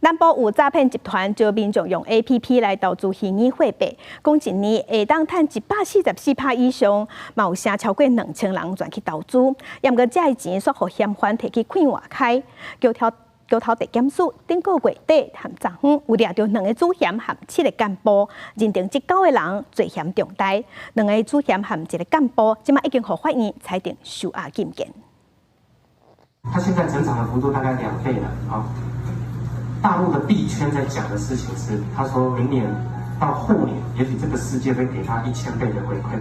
南部有诈骗集团招民众用 APP 来投资虚拟货币，讲一年会当赚144%以上，嘛有声超过2000人转去投资，也毋过这钱煞互嫌犯摕去看外开，桥头地检署顶个月底和昨昏有抓到2个主嫌和7个干部，认定这9个人罪嫌重大，2个主嫌和1个干部，即马已经互法院裁定收押禁见。他现在增长的幅度大概2倍了啊！大陆的币圈在讲的事情是，他说明年到后年，也许这个世界会给他1000倍的回馈。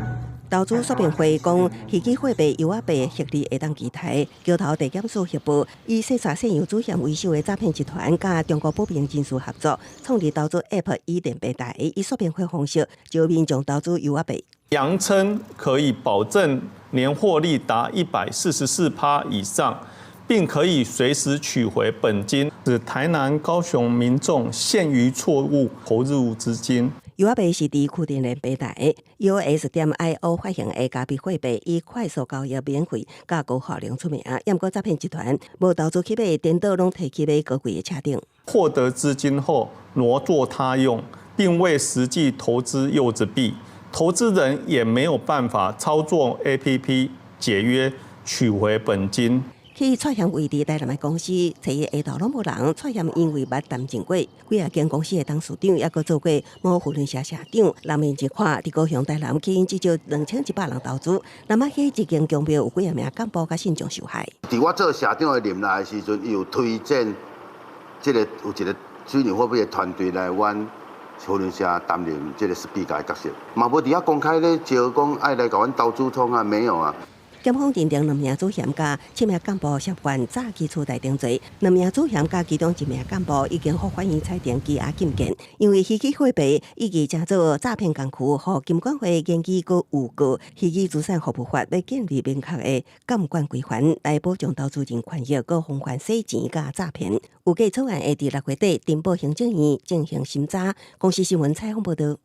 投资说明会讲，虚拟货币、油币获利会当期待。桥头地检署协报，以洗刷现有主嫌为首的诈骗集团，甲中国保平人士合作，创立投资 App 以电平台，以说明会方式招民众投资油币。扬称可以保证年获利达144%以上，并可以随时取回本金，使台南、高雄民众陷于错误投入资金。油币是伫区电联平台 EOS.IO 发行的加密货币，以快速交易、免费、加高效率出名。不过诈骗集团无投资去买，颠倒拢提起买高贵的车顶。获得资金后挪作他用，并未实际投资柚子币，投资人也没有办法操作 APP 解约取回本金。去出险位伫台南的公司，找伊下头拢无人。出险因为捌担任过几啊间公司的董事长，也阁做过某妇人社社长。人面一看，伫高雄台南起因至少2100人投资。那么迄一间公庙有几啊名干部甲信众受害。伫我做社长的任内的时阵，伊有推荐有一个虚拟货币的团队来阮妇人社担任这个 speaker 的角色，嘛无伫遐公开咧招讲爱来甲阮投资通啊，没有啊。检方认定2名主嫌加7名干部涉嫌诈欺处代定罪，2名主嫌加其中1名干部已经获法院裁定羁押禁见，因为虚拟货币以及正做诈骗工具，互金管会研究过有过虚拟资产服务法要建立明确的监管规范，来保障投资人权益，搁防范洗钱甲诈骗。有计草案会伫6月底တင်報行政院进行审查。公司新闻采访报道。